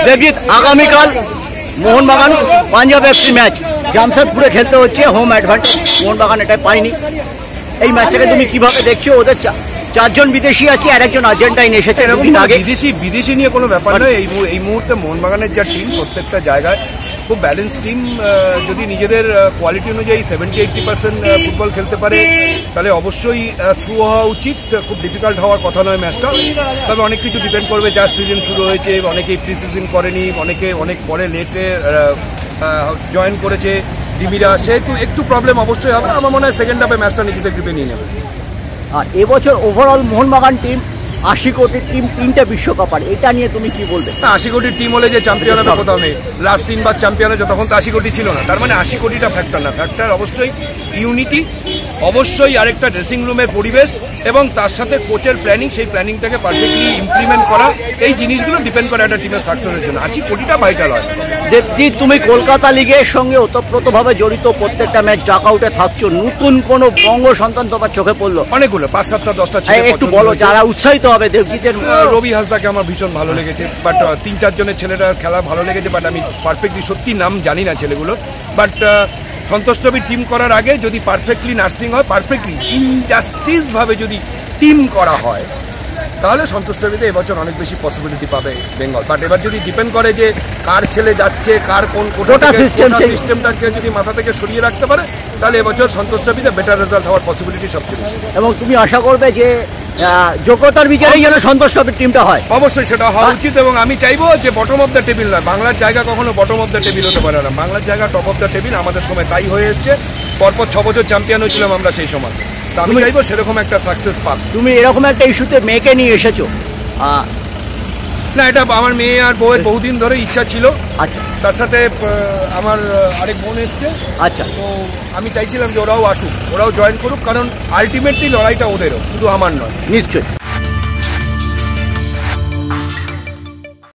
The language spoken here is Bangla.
দেবজিৎ, আগামীকাল মোহনবাগান পাঞ্জাব এফসি ম্যাচ জামশেদপুরে খেলতে হচ্ছে, হোম অ্যাডভান্টেজ মোহনবাগান এটাই পায়নি। এই ম্যাচটাকে তুমি কিভাবে দেখছো? ওদের চারজন বিদেশি আছে আর একজন আর্জেন্টাইন এসেছে এরকম আগে। বিদেশি নিয়ে কোনো ব্যাপার নয়। এই মুহূর্তে মোহনবাগানের যা টিম, প্রত্যেকটা জায়গায় খুব ব্যালেন্স টিম। যদি নিজেদের কোয়ালিটি অনুযায়ী 70-80% ফুটবল খেলতে পারে তাহলে অবশ্যই থ্রু হওয়া উচিত। খুব ডিফিকাল্ট হওয়ার কথা নয় ম্যাচটা, তবে অনেক কিছু ডিপেন্ড করবে। যা সিজন শুরু হয়েছে, অনেকেই প্রি সিজন করেনি, অনেকে অনেক পরে লেটে জয়েন করেছে ডিবিরা, সেহেতু একটু প্রবলেম অবশ্যই হবে। আমার মনে হয় সেকেন্ড হাফে ম্যাচটা নিজেদের গ্রিপে নিয়ে নেবে। আর এবছর ওভারঅল মোহনবাগান টিম 80 কোটির টিম, 3টে বিশ্বকাপ, আর এটা নিয়ে তুমি কি বলবে? 80 কোটির টিম হলে যে চ্যাম্পিয়ন হবে কোথাও নেই। লাস্ট 3 বার চ্যাম্পিয়ন হয়েছে, তখন তো 80 কোটি ছিল না। তার মানে 80 কোটিটা ফ্যাক্টর না। ফ্যাক্টর অবশ্যই ইউনিটি, অবশ্যই আরেকটা ড্রেসিং রুমের পরিবেশ এবং তার সাথে কোচের প্ল্যানিং, সেই প্ল্যানিংটাকে পারফেক্টলি ইমপ্লিমেন্ট করা। এই জিনিসগুলো ডিপেন্ড করে একটা টিমের সাকসেসের জন্য। 80 কোটিটা ভাইটাল হয়। দেবজিৎ, তুমি কলকাতা লিগের সঙ্গে ওতপ্রোতভাবে জড়িত, প্রত্যেকটা ম্যাচ ডাকআউটে থাকছো, নতুন কোনো বঙ্গ সন্তান তোমার চোখে পড়লো? অনেকগুলো, 5-7টা 10টা ছেলে। একটু বলো যারা উৎসাহিত হবে দেবজিতের। রবি হাসদাকে আমার ভীষণ ভালো লেগেছে, বাট 3-4 জনের ছেলেটার খেলা ভালো লেগেছে, বাট আমি পারফেক্টলি সত্যি নাম জানি না ছেলেগুলো। বাট সন্তোষ ট্রফি টিম করার আগে যদি পারফেক্টলি নার্সিং হয়, পারফেক্টলি ইনজাস্টিস ভাবে যদি টিম করা হয়, তাহলে সন্তোষ ট্রফিতে এবছর অনেক বেশি পসিবিলিটি পাবে বেঙ্গল। বাট এবার যদি ডিপেন্ড করে যে কার ছেলে যাচ্ছে, কার কোন কোটা সিস্টেমটাকে যদি মাথা থেকে সরিয়ে রাখতে পারে, তাহলে এবছর সন্তোষ ট্রফিতে বেটার রেজাল্ট হওয়ার পসিবিলিটি সবচেয়ে বেশি। এবং তুমি আশা করবে যে যোগ্যতার বিচারেই যেন সন্তোষ ট্রফির টিমটা হয়? অবশ্যই সেটা হওয়া উচিত, এবং আমি চাইবো যে বটম অফ দ্য টেবিল নয়। বাংলার জায়গা কখনো বটম অফ দ্য টেবিল হতে পারে না। বাংলার জায়গা টপ অফ দ্য টেবিল। আমাদের সময় তাই হয়ে এসছে। পরপর 6 বছর চ্যাম্পিয়ন হয়েছিলাম আমরা সেই সময়। তো আমি চাইবো সেরকম একটা সাকসেস পাক। তুমি এরকম একটা ইস্যুতে মেয়েকে নিয়ে এসেছো? না, এটা আমার মেয়ে আর বউয়ের বহুদিন ধরে ইচ্ছা ছিল। আচ্ছা। তার সাথে আমার আরেক বোন এসছে। আচ্ছা। তো আমি চাইছিলাম যে ওরাও আসুক, ওরাও জয়েন করুক, কারণ আলটিমেটলি লড়াইটা ওদেরও, শুধু আমার নয়। নিশ্চয়ই।